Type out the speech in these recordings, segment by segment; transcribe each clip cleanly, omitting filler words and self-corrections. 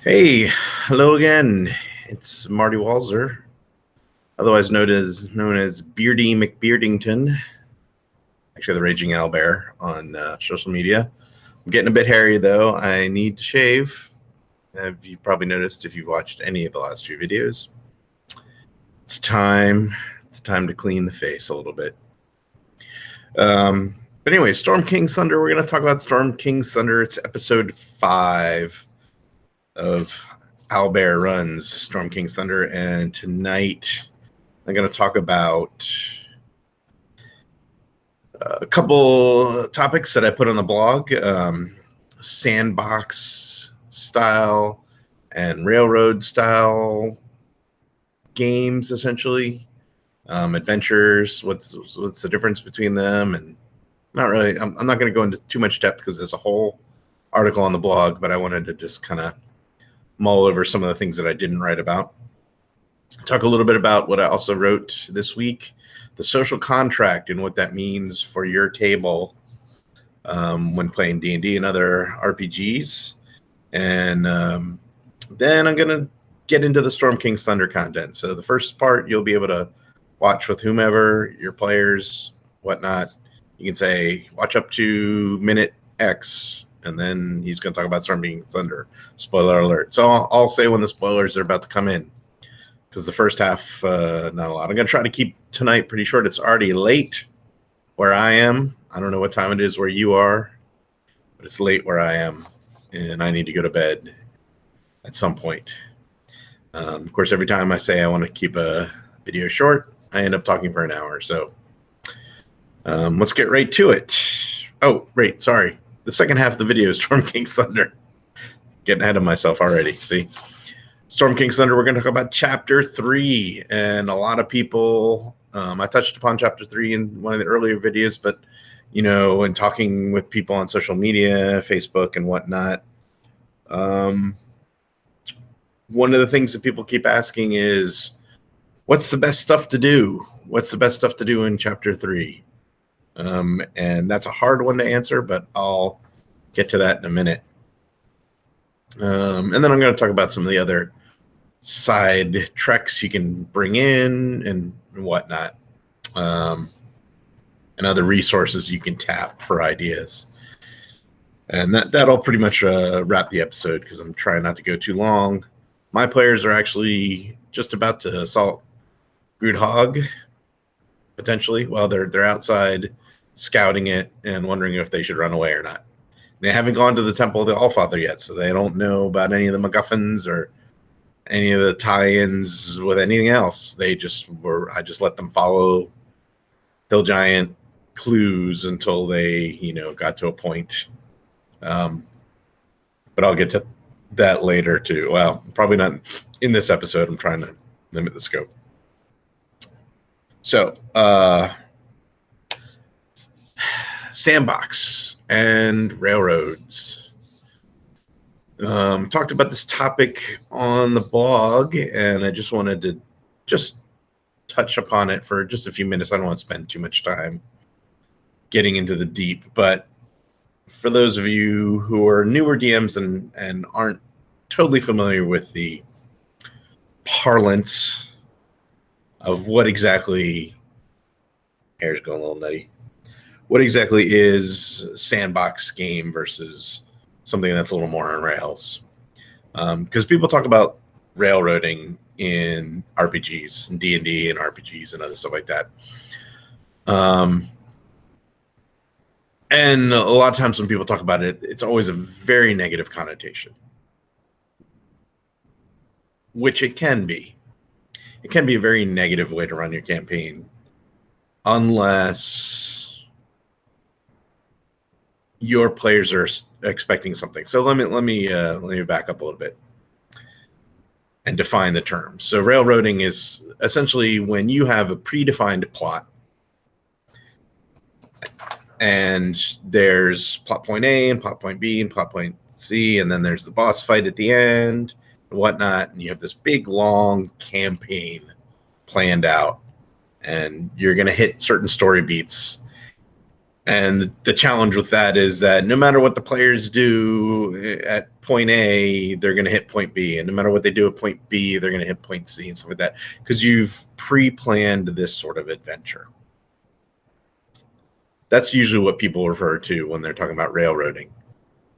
Hey, hello again. It's Marty Walzer, otherwise known as Beardy McBeardington. Actually, the Raging Owlbear on social media. I'm getting a bit hairy though. I need to shave. Have you probably noticed if you've watched any of the last few videos? It's time. It's time to clean the face a little bit. But anyway, Storm King's Thunder. We're going to talk about Storm King's Thunder. It's episode 5 of Owlbear Runs Storm King's Thunder, and tonight I'm going to talk about a couple topics that I put on the blog, sandbox style and railroad style games, essentially. Adventures, what's the difference between them, and not really. I'm not going to go into too much depth because there's a whole article on the blog, but I wanted to just kind of mull over some of the things that I didn't write about. Talk a little bit about what I also wrote this week, the social contract and what that means for your table when playing D&D and other RPGs. And then I'm going to get into the Storm King's Thunder content. So the first part you'll be able to watch with whomever, your players, whatnot. You can say, watch up to minute X, and then he's going to talk about Storm King's Thunder. Spoiler alert. So I'll say when the spoilers are about to come in, because the first half, not a lot. I'm going to try to keep tonight pretty short. It's already late where I am. I don't know what time it is where you are, but it's late where I am, and I need to go to bed at some point. Of course, every time I say I want to keep a video short, I end up talking for an hour. So let's get right to it. Oh, right. Sorry. The second half of the video is Storm King's Thunder. Getting ahead of myself already. See? Storm King's Thunder, we're going to talk about Chapter 3. And a lot of people, I touched upon Chapter 3 in one of the earlier videos, but, you know, when talking with people on social media, Facebook and whatnot, one of the things that people keep asking is, what's the best stuff to do? What's the best stuff to do in Chapter 3? And that's a hard one to answer, but I'll get to that in a minute. And then I'm going to talk about some of the other side treks you can bring in and whatnot, and other resources you can tap for ideas. And that'll pretty much wrap the episode, because I'm trying not to go too long. My players are actually just about to assault Groodhog, potentially, while they're outside scouting it and wondering if they should run away or not. They haven't gone to the Temple of the Allfather yet, so they don't know about any of the MacGuffins or any of the tie-ins with anything else. I just let them follow Hill Giant clues until they, got to a point. But I'll get to that later too. Well, probably not in this episode. I'm trying to limit the scope. So, sandbox and railroads. Talked about this topic on the blog, and I just wanted to touch upon it for just a few minutes. I don't want to spend too much time getting into the deep, but for those of you who are newer DMs and aren't totally familiar with the parlance of what exactly, hair's going a little nutty, what exactly is sandbox game versus something that's a little more on rails. Because people talk about railroading in RPGs, and D&D and RPGs and other stuff like that. And a lot of times when people talk about it, it's always a very negative connotation, which it can be. It can be a very negative way to run your campaign, unless your players are expecting something. So let me back up a little bit and define the term. So railroading is essentially when you have a predefined plot, and there's plot point A and plot point B and plot point C, and then there's the boss fight at the end and whatnot, and you have this big long campaign planned out, and you're going to hit certain story beats. And the challenge with that is that no matter what the players do at point A, they're going to hit point B. And no matter what they do at point B, they're going to hit point C and stuff like that. Because you've pre-planned this sort of adventure. That's usually what people refer to when they're talking about railroading.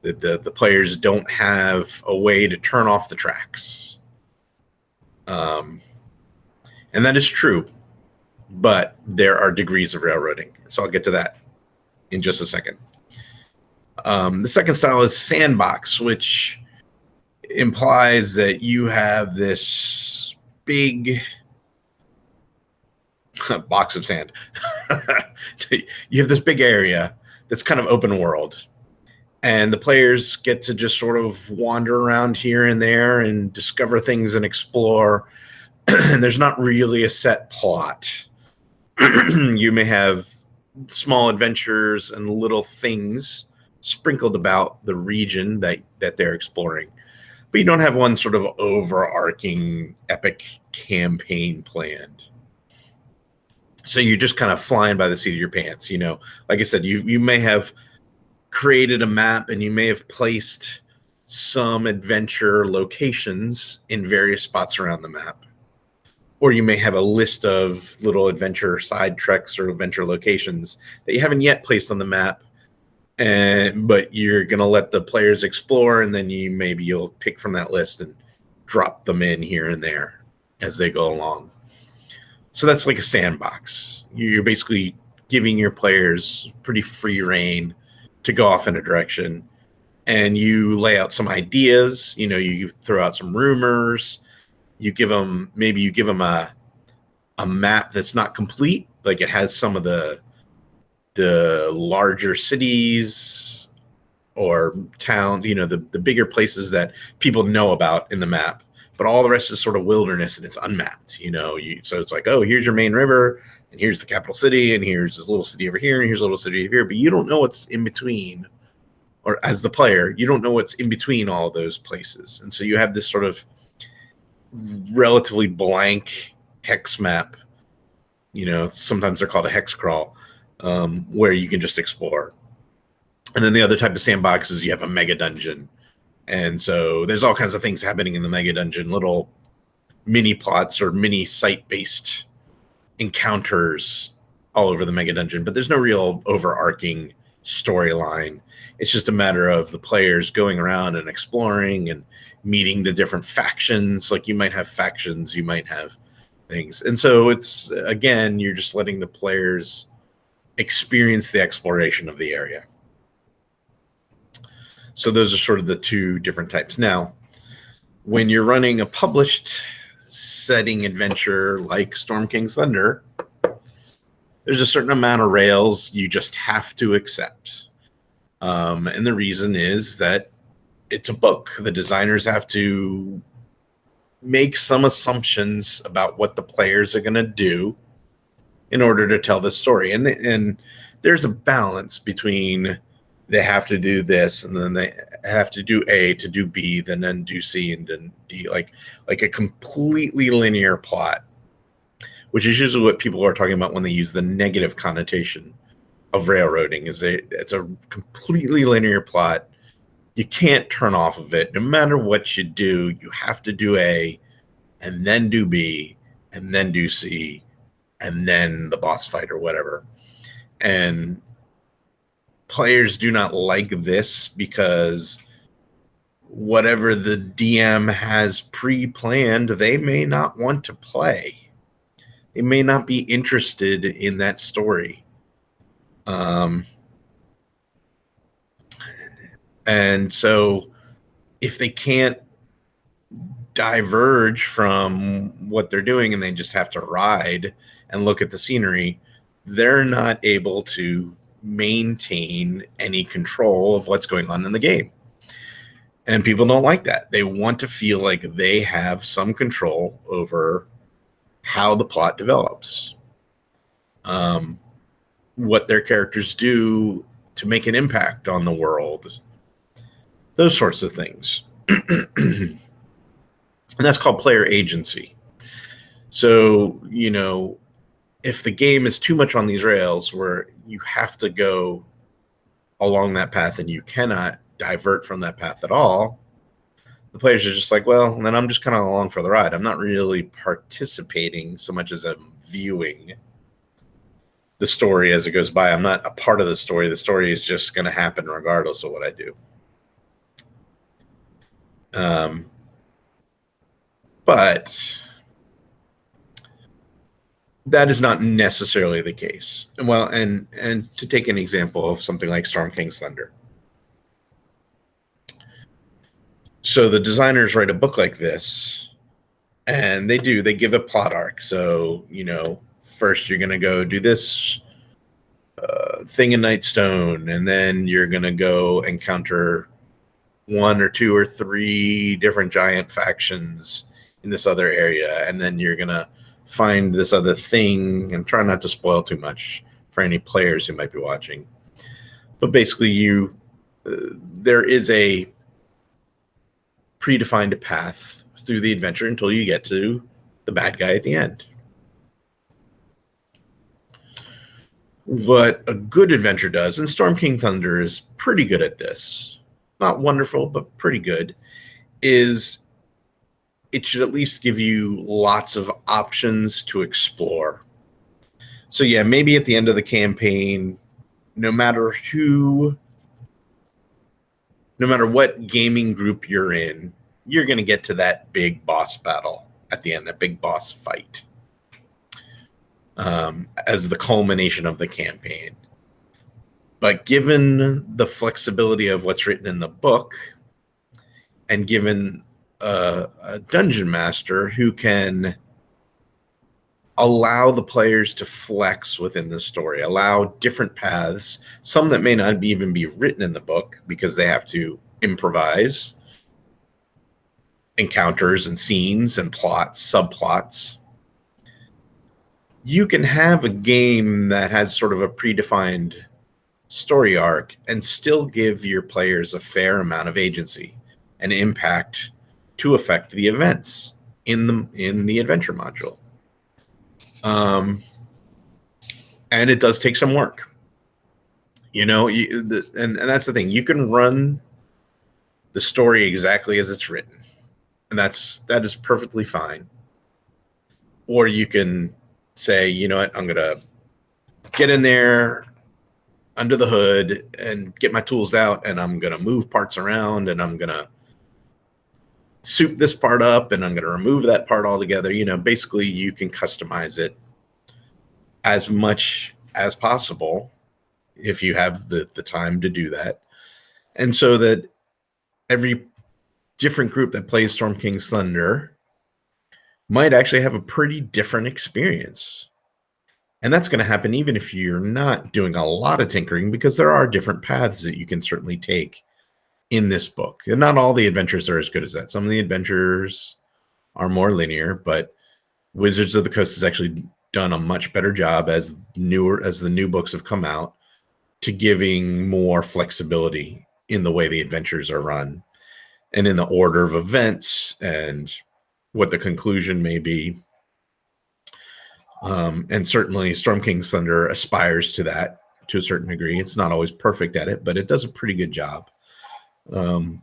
The players don't have a way to turn off the tracks. And that is true. But there are degrees of railroading. So I'll get to that in just a second. The second style is sandbox, which implies that you have this big box of sand. You have this big area that's kind of open world. And the players get to just sort of wander around here and there and discover things and explore. And there's not really a set plot. You may have small adventures and little things sprinkled about the region that they're exploring, but you don't have one sort of overarching epic campaign planned. So you're just kind of flying by the seat of your pants. Like I said, you may have created a map and you may have placed some adventure locations in various spots around the map. Or you may have a list of little adventure side treks or adventure locations that you haven't yet placed on the map, but you're going to let the players explore, and then you'll pick from that list and drop them in here and there as they go along. So that's like a sandbox. You're basically giving your players pretty free reign to go off in a direction, and you lay out some ideas. You throw out some rumors. You give them a map that's not complete, like it has some of the larger cities or towns, the bigger places that people know about in the map, but all the rest is sort of wilderness and it's unmapped. So it's like, oh, here's your main river, and here's the capital city, and here's this little city over here, and here's a little city over here, but you don't know what's in between, or as the player, you don't know what's in between all those places, and so you have this sort of relatively blank hex map. Sometimes they're called a hex crawl, where you can just explore. And then the other type of sandbox is you have a mega dungeon, and so there's all kinds of things happening in the mega dungeon, little mini plots or mini site-based encounters all over the mega dungeon, but there's no real overarching storyline. It's just a matter of the players going around and exploring and meeting the different factions. Like you might have factions, you might have things. And so it's, again, you're just letting the players experience the exploration of the area. So those are sort of the two different types. Now, when you're running a published setting adventure like Storm King's Thunder, there's a certain amount of rails you just have to accept. And the reason is that it's a book. The designers have to make some assumptions about what the players are going to do in order to tell the story. And there's a balance between they have to do this, and then they have to do A to do B, then do C and then D, like a completely linear plot, which is usually what people are talking about when they use the negative connotation of railroading. It's a completely linear plot. You can't turn off of it. No matter what you do, you have to do A, and then do B, and then do C, and then the boss fight or whatever. And players do not like this because whatever the DM has pre-planned, they may not want to play. They may not be interested in that story. And so if they can't diverge from what they're doing and they just have to ride and look at the scenery, they're not able to maintain any control of what's going on in the game. And people don't like that. They want to feel like they have some control over how the plot develops, what their characters do to make an impact on the world, those sorts of things. And that's called player agency. So, if the game is too much on these rails where you have to go along that path and you cannot divert from that path at all, the players are just like, well, then I'm just kind of along for the ride. I'm not really participating so much as I'm viewing the story as it goes by. I'm not a part of the story. The story is just going to happen regardless of what I do. But that is not necessarily the case. Well, and to take an example of something like Storm King's Thunder. So the designers write a book like this, and they give a plot arc. So, first you're going to go do this thing in Nightstone, and then you're going to go encounter 1 or 2 or 3 different giant factions in this other area, and then you're going to find this other thing. I'm trying not to spoil too much for any players who might be watching. But basically, there is a predefined path through the adventure until you get to the bad guy at the end. What a good adventure does, and Storm King Thunder is pretty good at this, not wonderful, but pretty good, is it should at least give you lots of options to explore. So yeah, maybe at the end of the campaign, no matter what gaming group you're in, you're going to get to that big boss battle at the end, that big boss fight, as the culmination of the campaign. But given the flexibility of what's written in the book, and given a dungeon master who can allow the players to flex within the story, allow different paths, some that may not even be written in the book because they have to improvise encounters and scenes and plots, subplots. You can have a game that has sort of a predefined story arc and still give your players a fair amount of agency and impact to affect the events in the adventure module. And it does take some work. And that's the thing. You can run the story exactly as it's written, and that is perfectly fine. Or you can say, you know what, I'm gonna get in there under the hood and get my tools out, and I'm gonna move parts around, and I'm gonna soup this part up, and I'm gonna remove that part altogether. Basically you can customize it as much as possible if you have the time to do that. And so that every different group that plays Storm King's Thunder might actually have a pretty different experience. And that's going to happen even if you're not doing a lot of tinkering, because there are different paths that you can certainly take in this book. And not all the adventures are as good as that. Some of the adventures are more linear, but Wizards of the Coast has actually done a much better job as the new books have come out to giving more flexibility in the way the adventures are run and in the order of events and what the conclusion may be. And certainly Storm King's Thunder aspires to that to a certain degree. It's not always perfect at it, but it does a pretty good job. And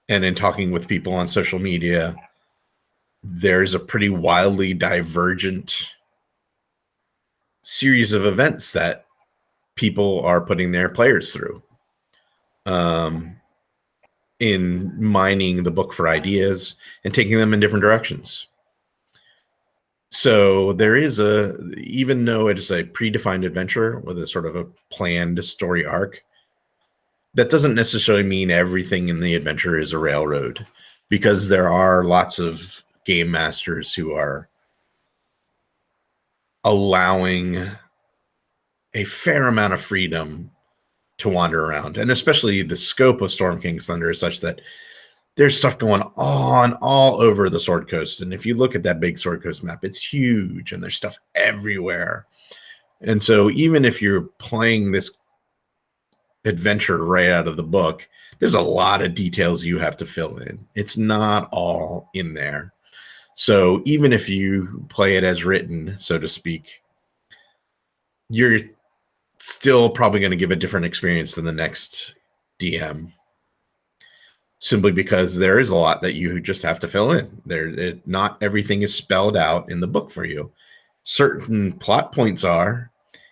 in talking with people on social media, there's a pretty wildly divergent series of events that people are putting their players through in mining the book for ideas and taking them in different directions. So there is even though it is a predefined adventure with a sort of a planned story arc, that doesn't necessarily mean everything in the adventure is a railroad, because there are lots of game masters who are allowing a fair amount of freedom to wander around. And especially the scope of Storm King's Thunder is such that there's stuff going on all over the Sword Coast. And if you look at that big Sword Coast map, it's huge and there's stuff everywhere. And so even if you're playing this adventure right out of the book, there's a lot of details you have to fill in. It's not all in there. So even if you play it as written, so to speak, you're still probably going to give a different experience than the next DM, simply because there is a lot that you just have to fill in. Not everything is spelled out in the book for you. Certain plot points are,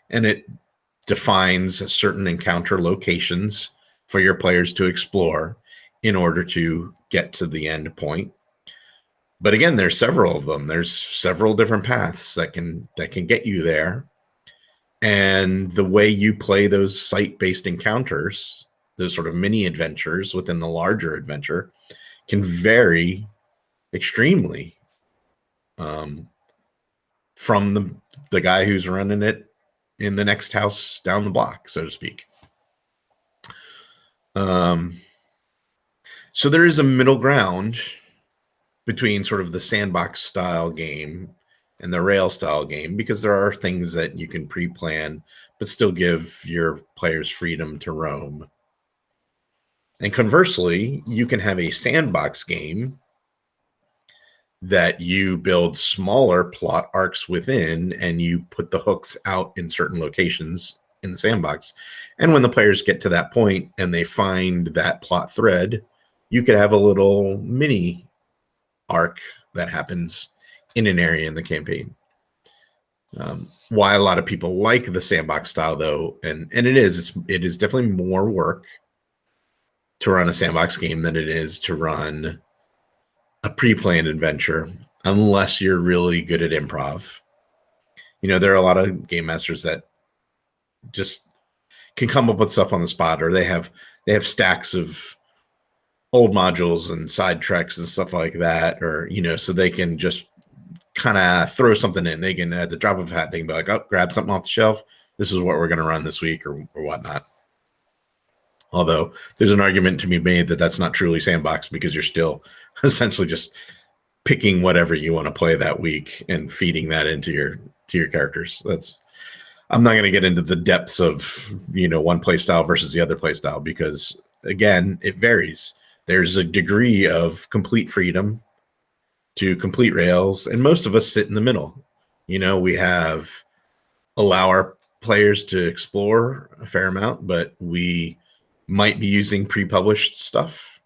and it defines certain encounter locations for your players to explore in order to get to the end point. But again, there's several of them. There's several different paths that can get you there. And the way you play those site-based encounters, those sort of mini adventures within the larger adventure, can vary extremely from the guy who's running it in the next house down the block, so to speak. So there is a middle ground between sort of the sandbox style game and the rail style game, because there are things that you can pre-plan but still give your players freedom to roam. And conversely, you can have a sandbox game that you build smaller plot arcs within, and you put the hooks out in certain locations in the sandbox. And when the players get to that point and they find that plot thread, you could have a little mini arc that happens in an area in the campaign. Why a lot of people like the sandbox style, though, and it is definitely more work to run a sandbox game than it is to run a pre-planned adventure, unless you're really good at improv. You know, there are a lot of game masters that just can come up with stuff on the spot, or they have stacks of old modules and side treks and stuff like that, or, you know, so they can just kind of throw something in. They can, at the drop of a hat, they can be like, oh, grab something off the shelf. This is what we're going to run this week, or whatnot. Although there's an argument to be made that that's not truly sandbox, because you're still essentially just picking whatever you want to play that week and feeding that into your characters. I'm not going to get into the depths of, you know, one play style versus the other play style, because again, it varies. There's a degree of complete freedom to complete rails, and most of us sit in the middle. You know, we allow our players to explore a fair amount, but we might be using pre-published stuff,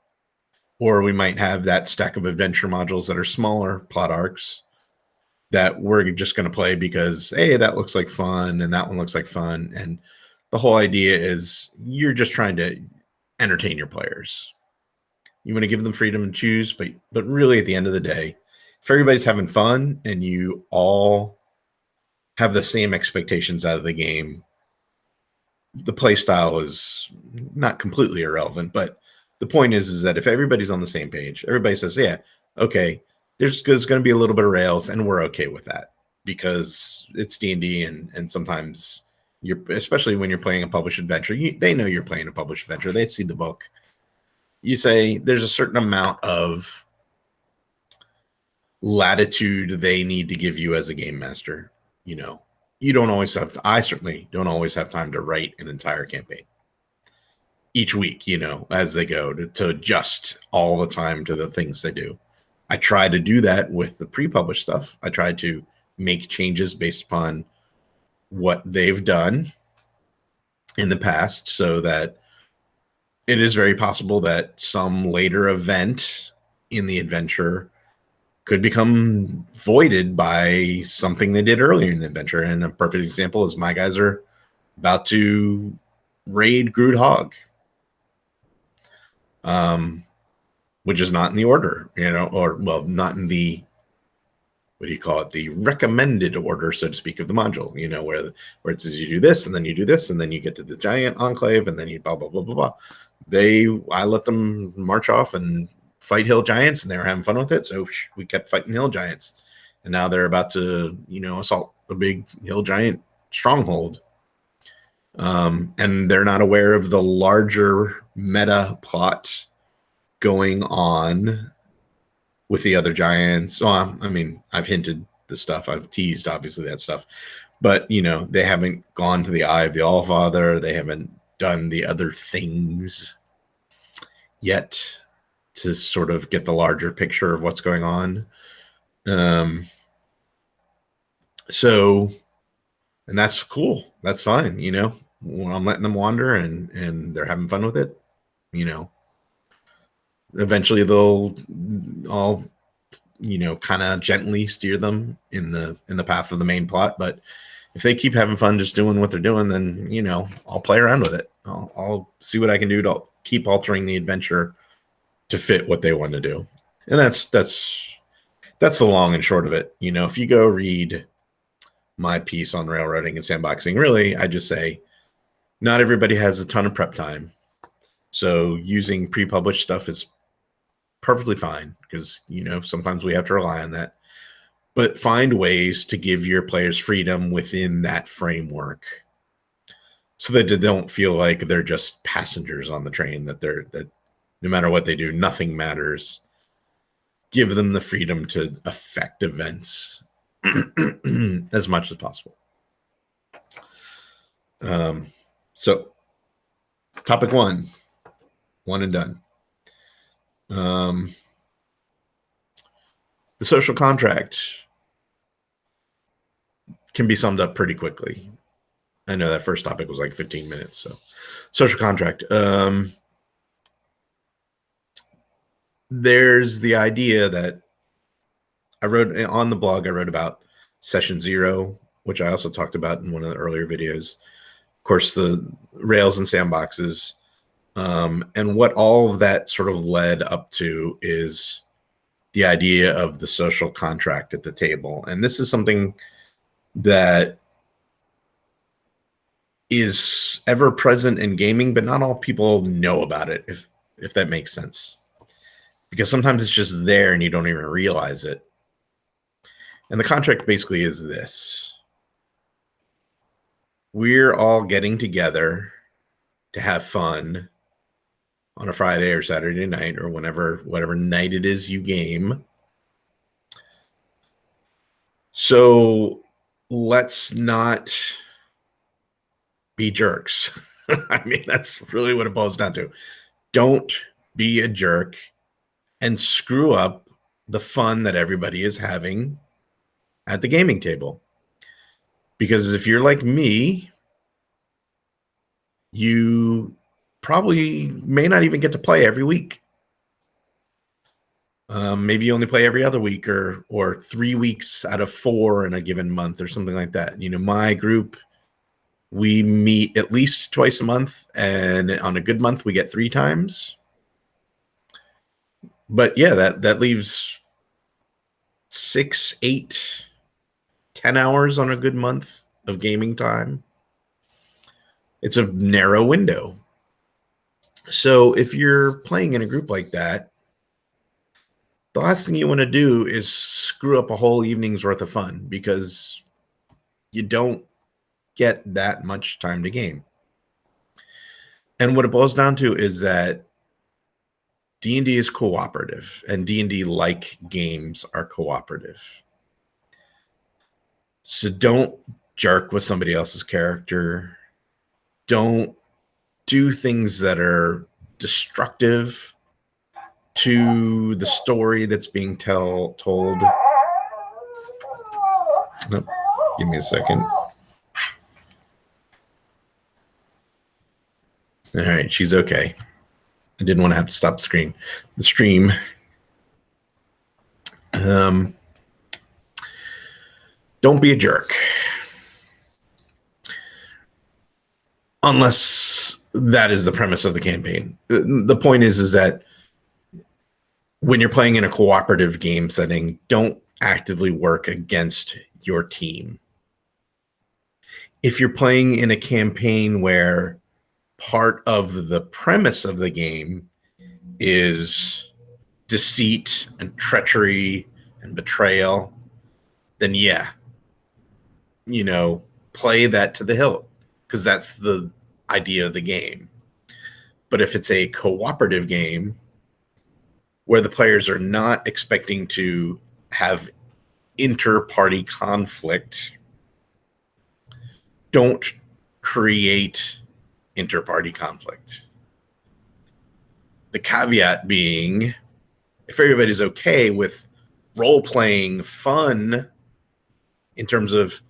or we might have that stack of adventure modules that are smaller plot arcs that we're just going to play because, hey, that looks like fun and that one looks like fun. And the whole idea is you're just trying to entertain your players. You want to give them freedom to choose, but really at the end of the day, if everybody's having fun and you all have the same expectations out of the game, the play style is not completely irrelevant. But the point is that if everybody's on the same page, everybody says, yeah, okay, there's going to be a little bit of rails, and we're okay with that because it's D&D, and sometimes especially when you're playing a published adventure, they know you're playing a published adventure. They see the book. You say there's a certain amount of latitude they need to give you as a game master. You know, you don't always I certainly don't always have time to write an entire campaign each week, you know, as they go, to adjust all the time to the things they do. I try to do that with the pre-published stuff. I try to make changes based upon what they've done in the past, so that it is very possible that some later event in the adventure could become voided by something they did earlier in the adventure. And a perfect example is my guys are about to raid Groot Hog, which is not in the order, you know, or, well, not in the, what do you call it, the recommended order, so to speak, of the module, you know, where it says you do this, and then you do this, and then you get to the giant enclave, and then you blah, blah, blah, blah, blah. I let them march off and fight hill giants, and they were having fun with it, so we kept fighting hill giants. And now they're about to, you know, assault a big hill giant stronghold. And they're not aware of the larger meta plot going on with the other giants. Well, I mean, I've hinted the stuff. I've teased, obviously, that stuff. But, you know, they haven't gone to the Eye of the Allfather. They haven't done the other things yet to sort of get the larger picture of what's going on. So And that's cool. That's fine. When I'm letting them wander and they're having fun with it, eventually I'll kind of gently steer them in the path of the main plot. But if they keep having fun just doing what they're doing, then I'll play around with it. I'll see what I can do to keep altering the adventure to fit what they want to do. And that's the long and short of it. If you go read my piece on railroading and sandboxing, really, I just say not everybody has a ton of prep time. So using pre-published stuff is perfectly fine because, sometimes we have to rely on that. But find ways to give your players freedom within that framework so that they don't feel like they're just passengers on the train, that no matter what they do, nothing matters. Give them the freedom to affect events as much as possible. So topic one and done. The social contract can be summed up pretty quickly. I know that first topic was like 15 minutes. So social contract. There's the idea that I wrote on the blog, I wrote about session 0, which I also talked about in one of the earlier videos. Of course, the rails and sandboxes. And what all of that sort of led up to is the idea of the social contract at the table. And this is something that is ever present in gaming, but not all people know about it, if that makes sense. Because sometimes it's just there and you don't even realize it. And the contract basically is this. We're all getting together to have fun on a Friday or Saturday night or whatever night it is you game. So let's not be jerks. I mean, that's really what it boils down to. Don't be a jerk and screw up the fun that everybody is having at the gaming table. Because if you're like me, you probably may not even get to play every week. Maybe you only play every other week or 3 weeks out of 4 in a given month or something like that. My group, we meet at least twice a month, and on a good month we get 3 times. But yeah, that leaves 6, 8, 10 hours on a good month of gaming time. It's a narrow window. So if you're playing in a group like that, the last thing you want to do is screw up a whole evening's worth of fun because you don't get that much time to game. And what it boils down to is that D&D is cooperative, and D&D-like games are cooperative. So don't jerk with somebody else's character. Don't do things that are destructive to the story that's being told. Oh, give me a second. All right, she's okay. I didn't want to have to stop the stream. Don't be a jerk. Unless that is the premise of the campaign. The point is that when you're playing in a cooperative game setting, don't actively work against your team. If you're playing in a campaign where part of the premise of the game is deceit and treachery and betrayal, then yeah, play that to the hilt, because that's the idea of the game. But if it's a cooperative game where the players are not expecting to have inter-party conflict, don't create inter-party conflict. The caveat being, if everybody's okay with role-playing fun in terms of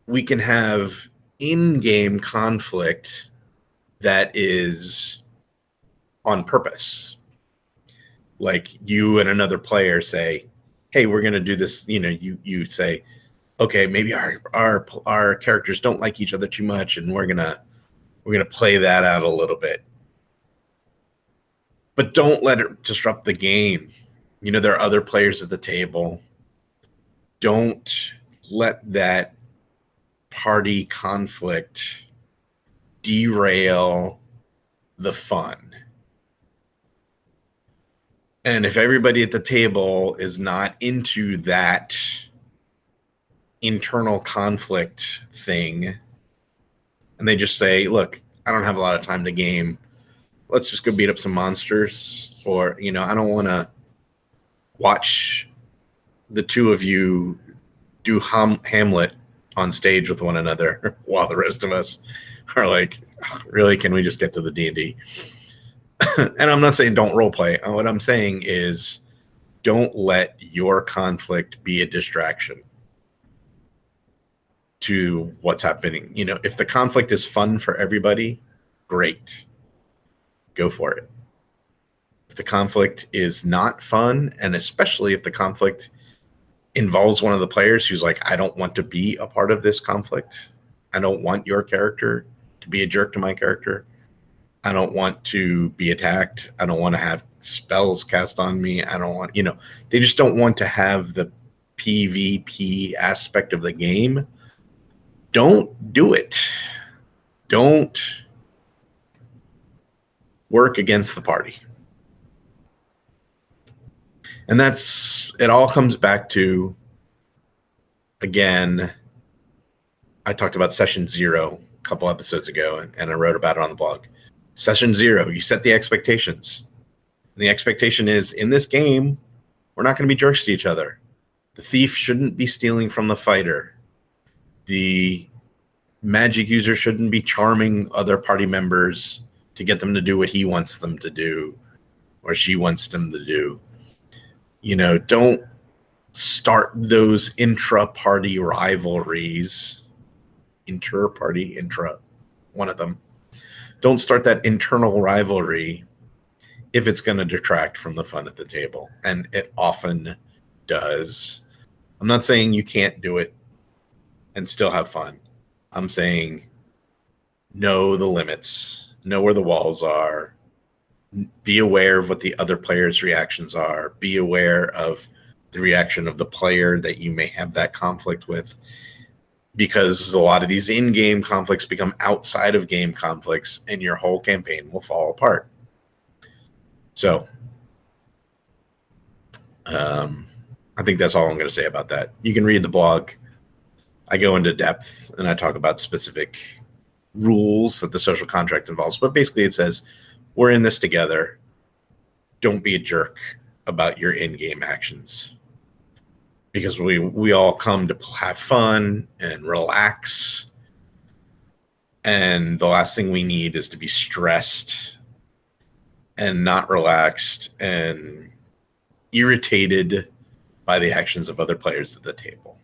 we can have in-game conflict that is on purpose. Like you and another player say, hey, we're going to do this. You say, okay, maybe our characters don't like each other too much, and we're gonna play that out a little bit. But don't let it disrupt the game. There are other players at the table. Don't let that party conflict derail the fun. And if everybody at the table is not into that internal conflict thing, and they just say, look, I don't have a lot of time to game. Let's just go beat up some monsters. Or, I don't want to watch the two of you do Hamlet on stage with one another while the rest of us are like, really, can we just get to the D&D? And I'm not saying don't role play. What I'm saying is don't let your conflict be a distraction to what's happening. If the conflict is fun for everybody, great. Go for it. If the conflict is not fun, and especially if the conflict involves one of the players who's like, I don't want to be a part of this conflict. I don't want your character to be a jerk to my character. I don't want to be attacked. I don't want to have spells cast on me. I don't want, they just don't want to have the PvP aspect of the game. Don't do it. Don't work against the party. And it all comes back to, again, I talked about session 0 a couple episodes ago, and I wrote about it on the blog. Session 0, you set the expectations. And the expectation is, in this game, we're not going to be jerks to each other. The thief shouldn't be stealing from the fighter. The magic user shouldn't be charming other party members to get them to do what he wants them to do or she wants them to do. Don't start those intra-party rivalries. One of them. Don't start that internal rivalry if it's going to detract from the fun at the table. And it often does. I'm not saying you can't do it and still have fun. I'm saying know the limits, know where the walls are, be aware of what the other player's reactions are, be aware of the reaction of the player that you may have that conflict with, because a lot of these in-game conflicts become outside of game conflicts and your whole campaign will fall apart. So I think that's all I'm going to say about that. You can read the blog. I go into depth and I talk about specific rules that the social contract involves. But basically it says, we're in this together. Don't be a jerk about your in-game actions. Because we all come to have fun and relax. And the last thing we need is to be stressed and not relaxed and irritated by the actions of other players at the table.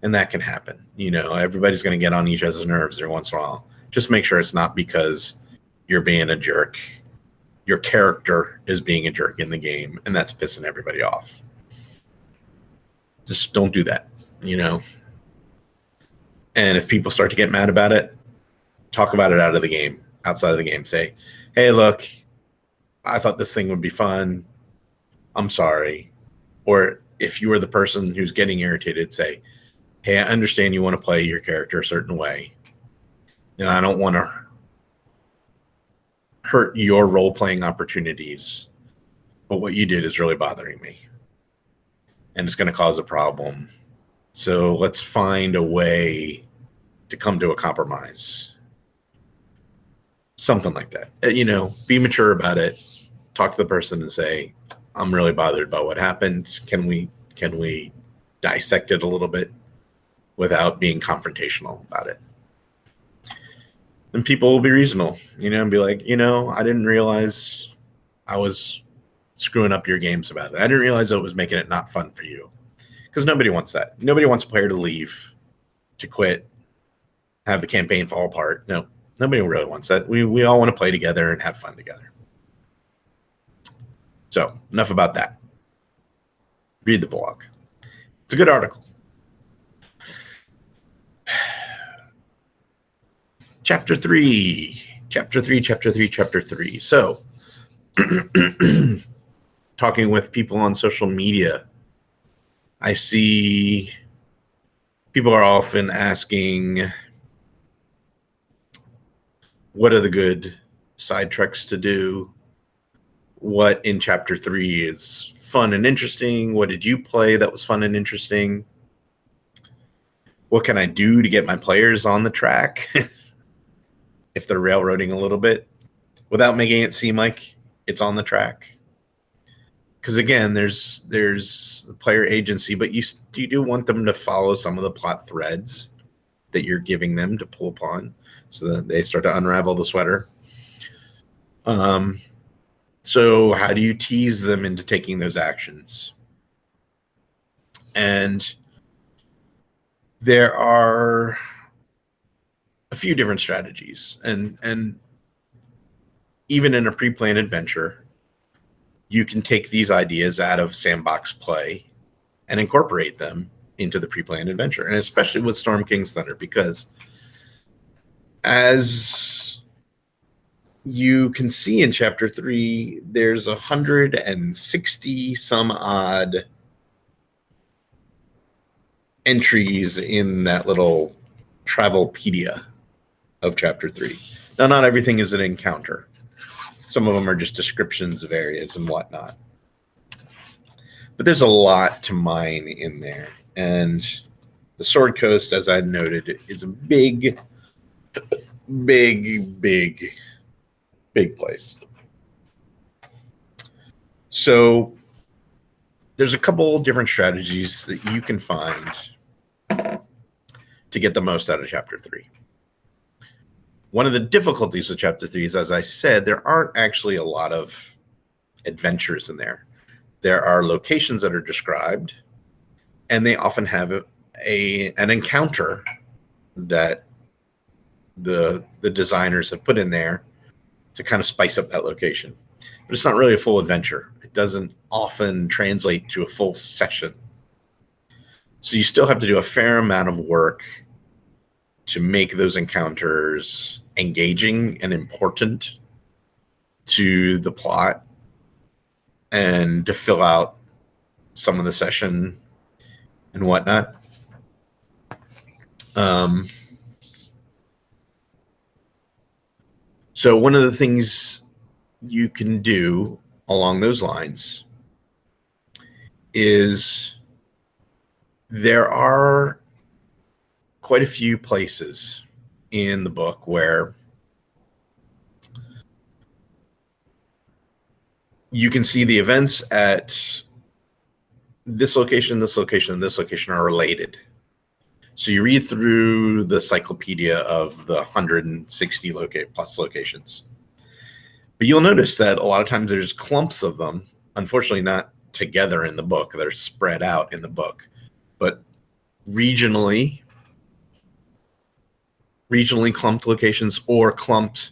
And that can happen. Everybody's going to get on each other's nerves every once in a while. Just make sure it's not because you're being a jerk. Your character is being a jerk in the game, and that's pissing everybody off. Just don't do that, And if people start to get mad about it, talk about it outside of the game. Say, hey, look, I thought this thing would be fun. I'm sorry. Or if you are the person who's getting irritated, say, hey, I understand you want to play your character a certain way. And I don't want to hurt your role-playing opportunities. But what you did is really bothering me. And it's going to cause a problem. So let's find a way to come to a compromise. Something like that. Be mature about it. Talk to the person and say, I'm really bothered by what happened. Can we dissect it a little bit without being confrontational about it? And people will be reasonable, and be like, I didn't realize I was screwing up your games about it. I didn't realize it was making it not fun for you. Because nobody wants that. Nobody wants a player to leave to quit, have the campaign fall apart. No, nobody really wants that. We all want to play together and have fun together. So enough about that. Read the blog. It's a good article. Chapter 3. So, talking with people on social media, I see people are often asking, what are the good side treks to do? What in chapter 3 is fun and interesting? What did you play that was fun and interesting? What can I do to get my players on the track if they're railroading a little bit without making it seem like it's on the track? Because again, there's the player agency, but you do want them to follow some of the plot threads that you're giving them to pull upon, so that they start to unravel the sweater. So how do you tease them into taking those actions? And there are a few different strategies, and even in a pre-planned adventure, you can take these ideas out of sandbox play and incorporate them into the pre-planned adventure, and especially with Storm King's Thunder, because as you can see in chapter 3, there's 160 some odd entries in that little Travelpedia of chapter 3. Now, not everything is an encounter. Some of them are just descriptions of areas and whatnot. But there's a lot to mine in there. And the Sword Coast, as I noted, is a big place. So there's a couple different strategies that you can find to get the most out of chapter 3. One of the difficulties with chapter 3 is, as I said, there aren't actually a lot of adventures in there. There are locations that are described, and they often have an encounter that the designers have put in there to kind of spice up that location. But it's not really a full adventure. It doesn't often translate to a full session. So you still have to do a fair amount of work to make those encounters engaging and important to the plot, and to fill out some of the session and whatnot. So one of the things you can do along those lines is there are quite a few places in the book where you can see the events at this location, this location, and this location are related. So you read through the cyclopedia of the 160 plus locations. But you'll notice that a lot of times there's clumps of them, unfortunately not together in the book. They're spread out in the book, but regionally clumped locations, or clumped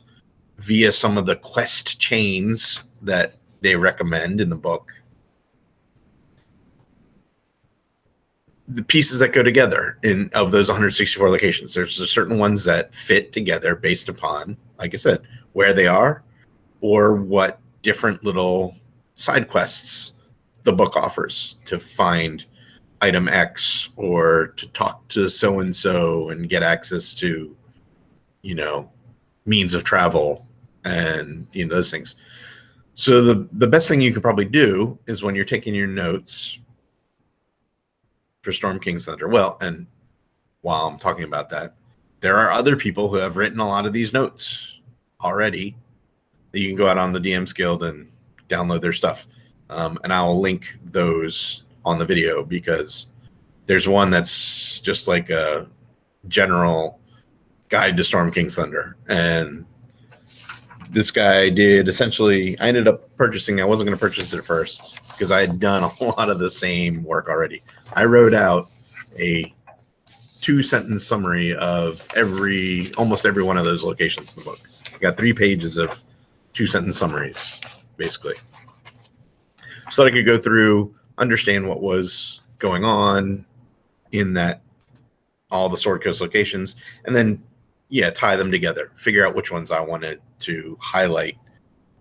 via some of the quest chains that they recommend in the book. The pieces that go together of those 164 locations, there's certain ones that fit together based upon, like I said, where they are or what different little side quests the book offers to find item X, or to talk to so-and-so and get access to, means of travel and, those things. So the best thing you could probably do is, when you're taking your notes for Storm King's Thunder, well, and while I'm talking about that, there are other people who have written a lot of these notes already that you can go out on the DMs Guild and download their stuff. And I'll link those on the video, because there's one that's just like a general guide to Storm King's Thunder. And this guy did essentially, I ended up purchasing, I wasn't going to purchase it at first because I had done a lot of the same work already. I wrote out a 2-sentence summary of almost every one of those locations in the book. I got 3 pages of 2-sentence summaries, basically, so that I could go through, understand what was going on in all the Sword Coast locations, and then tie them together, figure out which ones I wanted to highlight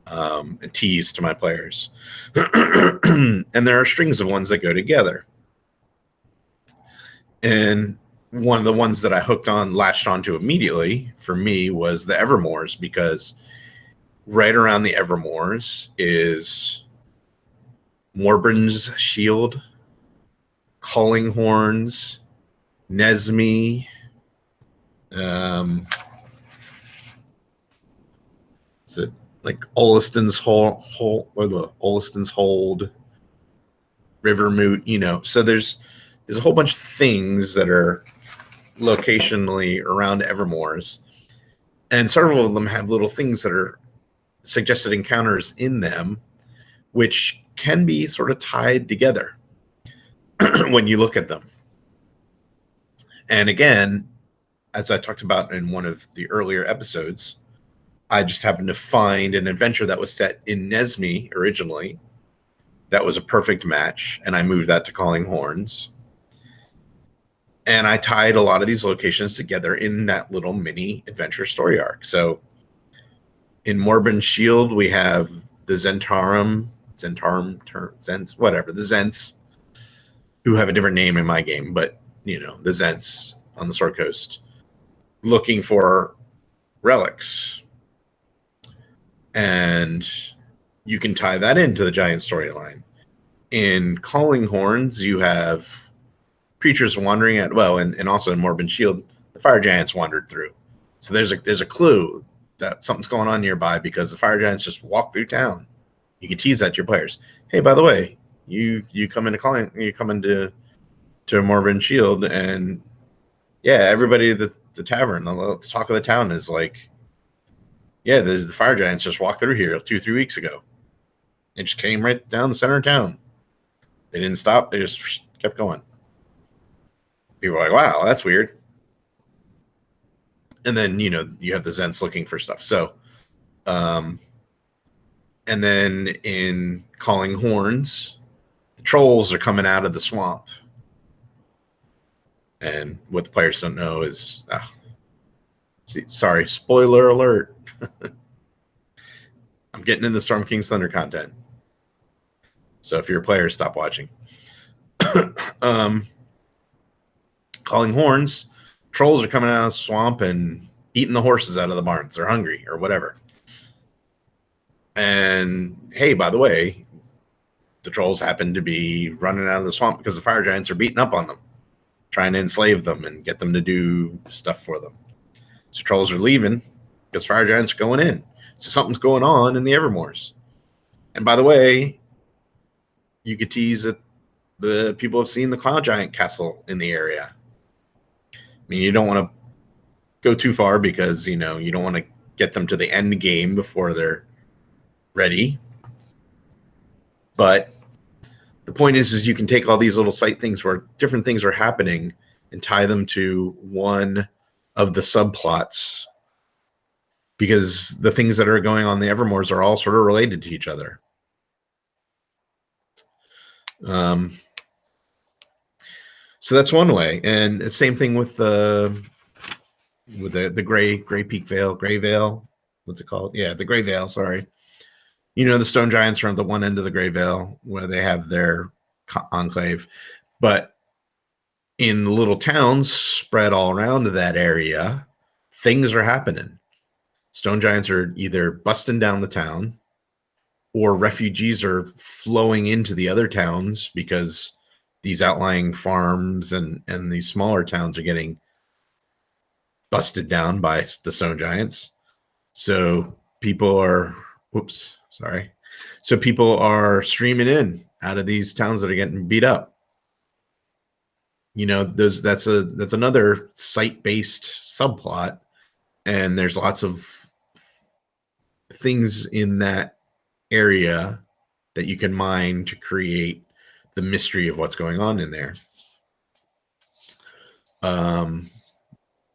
and tease to my players. And there are strings of ones that go together. And one of the ones that I latched onto immediately for me was the Evermoors, because right around the Evermoors is Morbin's Shield, Calling Horns, Nesme, is it like Olliston's Hole or the Olliston's Hold, Rivermoot, so there's a whole bunch of things that are locationally around Evermoors, and several of them have little things that are suggested encounters in them, which can be sort of tied together when you look at them. And again, as I talked about in one of the earlier episodes, I just happened to find an adventure that was set in Nesme originally that was a perfect match, and I moved that to Calling Horns. And I tied a lot of these locations together in that little mini adventure story arc. So in Morbin's Shield, we have the Zents, the Zents, who have a different name in my game, but the Zents on the Sword Coast, looking for relics. And you can tie that into the giant storyline. In Calling Horns, you have creatures wandering and also in Morbin's Shield, the fire giants wandered through. So there's a clue that something's going on nearby because the fire giants just walk through town. You can tease that to your players. Hey, by the way, you come into Morbin's Shield, and everybody at the tavern, the talk of the town is like, the fire giants just walked through here 2-3 weeks ago. They just came right down the center of town. They didn't stop. They just kept going. People are like, wow, that's weird. And then, you have the Zents looking for stuff. So, and then in Calling Horns, the trolls are coming out of the swamp. And what the players don't know is, sorry, spoiler alert. I'm getting into Storm King's Thunder content. So if you're a player, stop watching. Calling Horns, trolls are coming out of the swamp and eating the horses out of the barns. They're hungry or whatever. And hey, by the way, the trolls happen to be running out of the swamp because the fire giants are beating up on them, trying to enslave them and get them to do stuff for them. So trolls are leaving because fire giants are going in. So something's going on in the Evermoors. And by the way, you could tease that the people have seen the Cloud Giant Castle in the area. I mean, you don't want to go too far because, you don't want to get them to the end game before they're ready. But the point is you can take all these little site things where different things are happening and tie them to one of the subplots, because the things that are going on in the Evermoors are all sort of related to each other. So that's one way, and the same thing with the Gray Veil. What's it called? Yeah, the Gray Veil. Sorry, the Stone Giants are on the one end of the Gray Veil where they have their enclave, but in the little towns spread all around that area, things are happening. Stone Giants are either busting down the town, or refugees are flowing into the other towns because these outlying farms and these smaller towns are getting busted down by the Stone Giants. So people are streaming in out of these towns that are getting beat up. That's another site-based subplot, and there's lots of things in that area that you can mine to create the mystery of what's going on in there.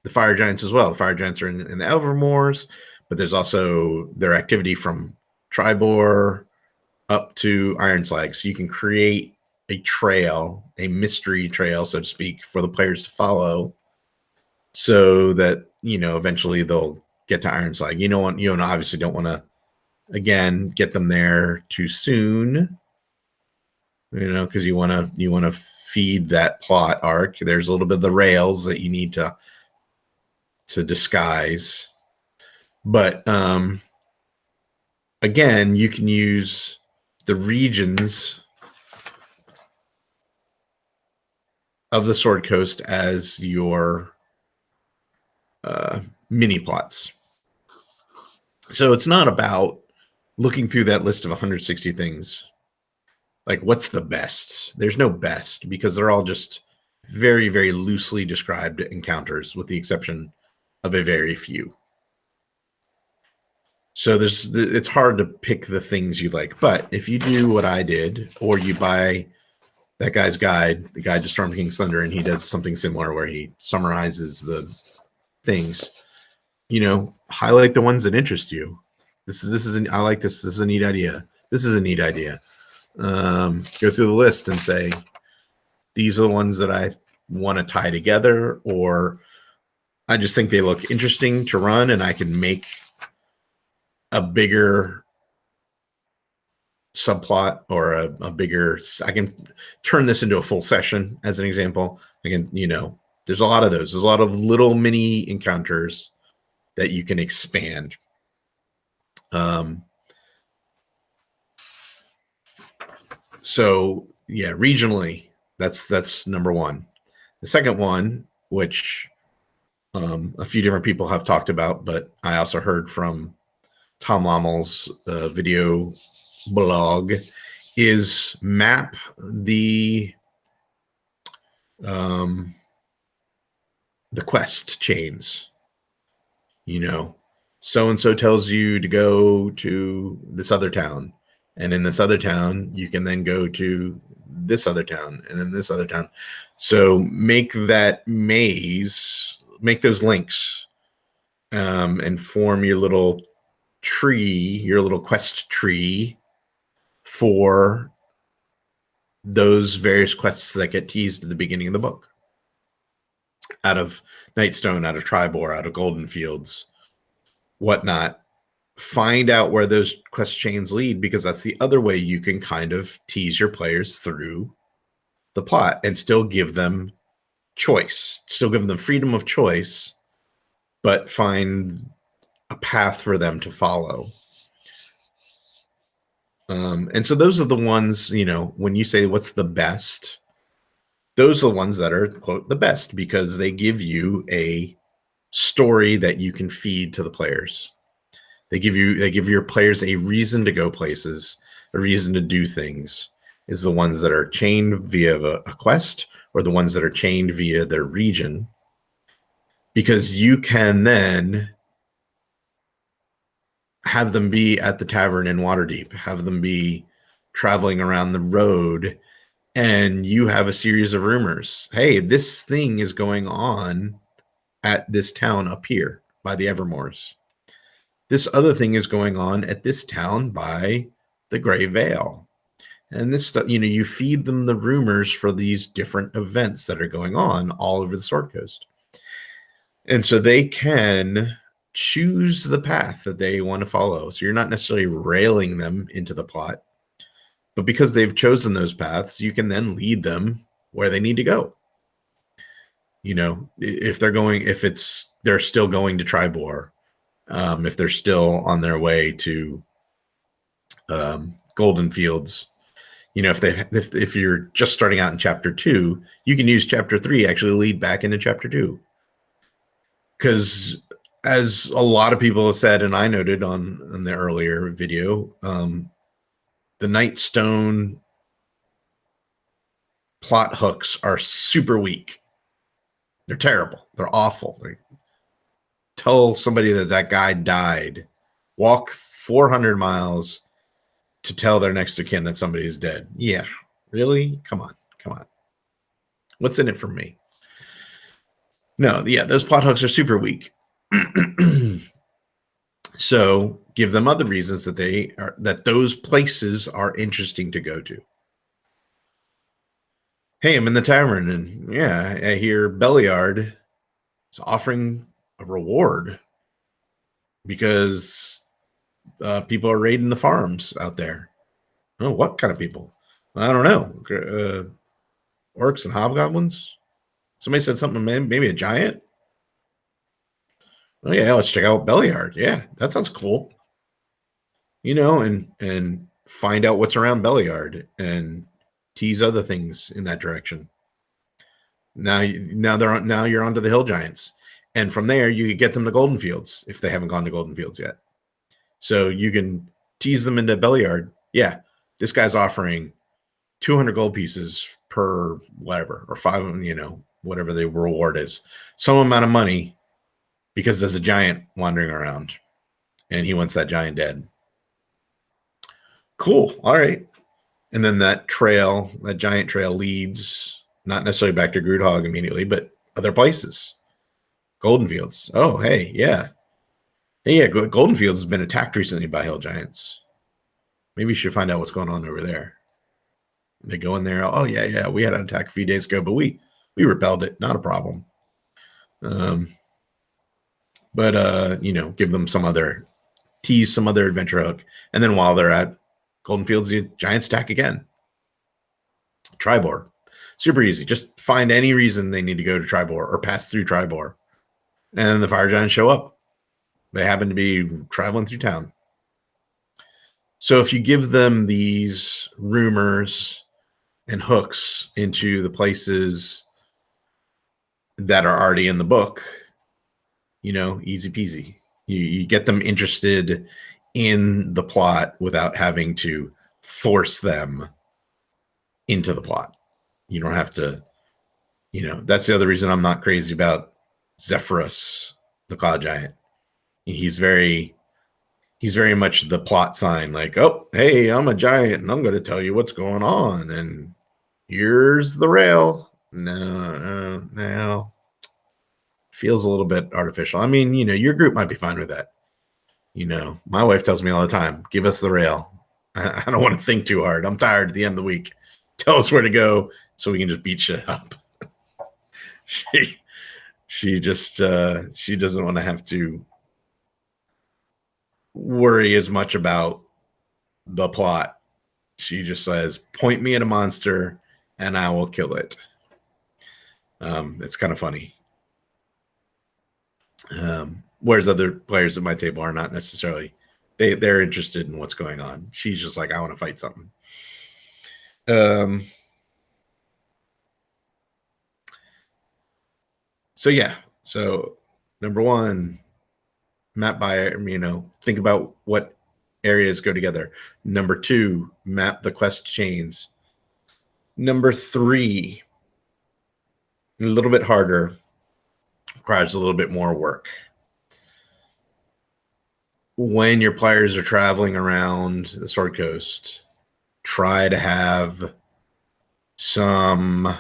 the fire giants as well. The fire giants are in the Evermoors, but there's also their activity from Tribor up to Ironslag. So you can create a trail, a mystery trail, so to speak, for the players to follow, so that eventually they'll get to Ironslag. You obviously don't want to again get them there too soon, because you want to feed that plot arc. There's a little bit of the rails that you need to disguise, but again, you can use the regions of the Sword Coast as your mini plots. So it's not about looking through that list of 160 things. Like, what's the best? There's no best, because they're all just very, very loosely described encounters, with the exception of a very few. So it's hard to pick the things you like. But if you do what I did, or you buy that guy's guide, the Guide to Storm King's Thunder, and he does something similar where he summarizes the things, highlight the ones that interest you. I like this. This is a neat idea. This is a neat idea. Go through the list and say, these are the ones that I want to tie together, or I just think they look interesting to run, and I can make a bigger subplot, or a bigger, I can turn this into a full session, as an example. I can, there's a lot of those. There's a lot of little mini encounters that you can expand. So yeah, regionally, that's number one. The second one, which a few different people have talked about, but I also heard from Tom Lommel's video blog, is map the quest chains. So and so tells you to go to this other town, and in this other town you can then go to this other town, and in this other town. So make that maze, make those links, and form your little tree, your little quest tree for those various quests that get teased at the beginning of the book. Out of Nightstone, out of Tribor, out of Golden Fields, whatnot. Find out where those quest chains lead, because that's the other way you can kind of tease your players through the plot and still give them choice, still give them freedom of choice, but find a path for them to follow. And so those are the ones, when you say what's the best, those are the ones that are, quote, the best, because they give you a story that you can feed to the players. They give your players a reason to go places, a reason to do things, is the ones that are chained via a quest, or the ones that are chained via their region, because you can then have them be at the tavern in Waterdeep, have them be traveling around the road, and you have a series of rumors. Hey, this thing is going on at this town up here by the Evermoors. This other thing is going on at this town by the Grey Vale. And this stuff, you feed them the rumors for these different events that are going on all over the Sword Coast. And so they can choose the path that they want to follow. So you're not necessarily railing them into the plot, but because they've chosen those paths, you can then lead them where they need to go. If they're still going to Tribor, if they're still on their way to Golden Fields, if you're just starting out in chapter 2, you can use chapter 3 actually lead back into chapter 2. Because as a lot of people have said, and I noted on the earlier video, the Nightstone plot hooks are super weak. They're terrible. They're awful. Tell somebody that guy died, walk 400 miles to tell their next of kin that somebody is dead. Yeah, really? Come on. What's in it for me? No, yeah, those plot hooks are super weak. So give them other reasons that those places are interesting to go to. Hey, I'm in the tavern, and yeah, I hear Belliard is offering a reward because people are raiding the farms out there. Oh, what kind of people? I don't know. Orcs and hobgoblins. Somebody said something, maybe a giant. Oh yeah, let's check out Belliard. Yeah, that sounds cool. And find out what's around Belliard and tease other things in that direction. Now you're onto the Hill Giants, and from there you get them to Golden Fields if they haven't gone to Golden Fields yet. So you can tease them into Belliard. Yeah, this guy's offering 200 gold pieces per whatever, or 5, whatever the reward is, some amount of money, because there's a giant wandering around, and he wants that giant dead. Cool. All right. And then that giant trail leads not necessarily back to Groodhog immediately, but other places. Golden Fields. Oh, hey, yeah. Hey, yeah, Golden Fields has been attacked recently by hill giants. Maybe you should find out what's going on over there. They go in there. Oh, yeah. We had an attack a few days ago, but we repelled it. Not a problem. But give them tease some other adventure hook. And then while they're at Golden Fields, the giants attack again. Tribor. Super easy. Just find any reason they need to go to Tribor or pass through Tribor. And then the fire giants show up. They happen to be traveling through town. So if you give them these rumors and hooks into the places that are already in the book, easy peasy. You get them interested in the plot without having to force them into the plot. You don't have to, that's the other reason I'm not crazy about Zephyrus, the Cloud Giant. He's very much the plot sign, like, oh, hey, I'm a giant and I'm going to tell you what's going on. And here's the rail. No. Feels a little bit artificial. I mean, your group might be fine with that. My wife tells me all the time, give us the rail. I don't want to think too hard. I'm tired at the end of the week. Tell us where to go so we can just beat shit up. She just she doesn't want to have to worry as much about the plot. She just says, point me at a monster and I will kill it. It's kind of funny. Whereas other players at my table are not necessarily, they're interested in what's going on. She's just like, I want to fight something. So number one, map by, think about what areas go together. Number two, map the quest chains. Number three, a little bit harder, requires a little bit more work. When your players are traveling around the Sword Coast, try to have some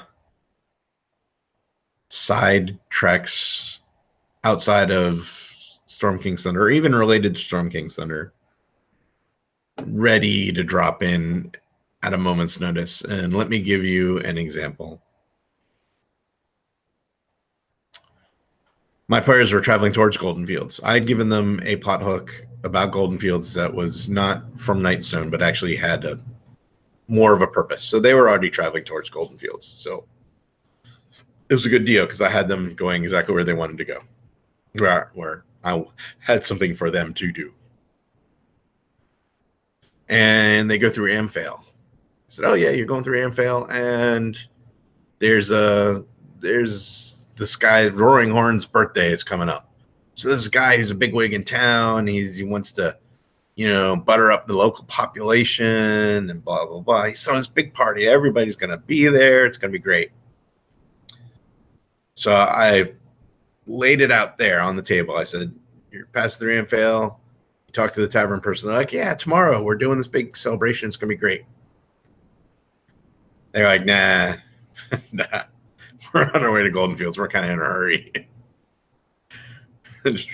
side treks outside of Storm King's Thunder, or even related to Storm King's Thunder, ready to drop in at a moment's notice. And let me give you an example. My players were traveling towards Golden Fields. I had given them a plot hook about Golden Fields that was not from Nightstone, but actually had more of a purpose. So they were already traveling towards Golden Fields. So it was a good deal because I had them going exactly where they wanted to go, where I had something for them to do. And they go through Amphale. I said, oh, yeah, you're going through Amphale, and there's this guy, Roaring Horn's birthday is coming up. So this guy who's a bigwig in town, he wants to, butter up the local population and blah, blah, blah. He's throwing this big party. Everybody's going to be there. It's going to be great. So I laid it out there on the table. I said, you're passing through Amphale. You talk to the tavern person. They're like, yeah, tomorrow we're doing this big celebration. It's going to be great. They're like, nah. We're on our way to Golden Fields. We're kind of in a hurry. Just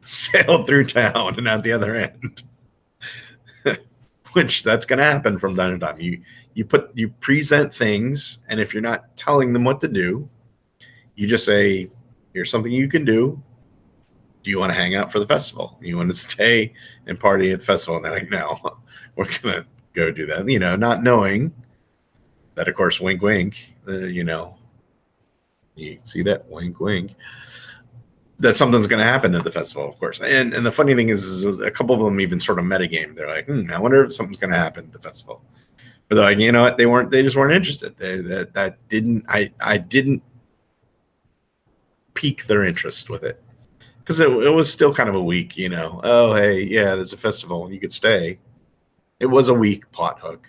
sail through town and out the other end. Which that's going to happen from time to time. You present things, and if you're not telling them what to do, you just say, here's something you can do. Do you want to hang out for the festival? You want to stay and party at the festival? And they're like, no, we're going to go do that. Not knowing that, of course, wink, wink, you see that? Wink, wink. That something's going to happen at the festival, of course. And the funny thing is a couple of them even sort of metagame. They're like, I wonder if something's going to happen at the festival. But they're like, you know what? They just weren't interested. I didn't pique their interest with it. Because it was still kind of a weak, oh, hey, yeah, there's a festival. You could stay. It was a weak plot hook.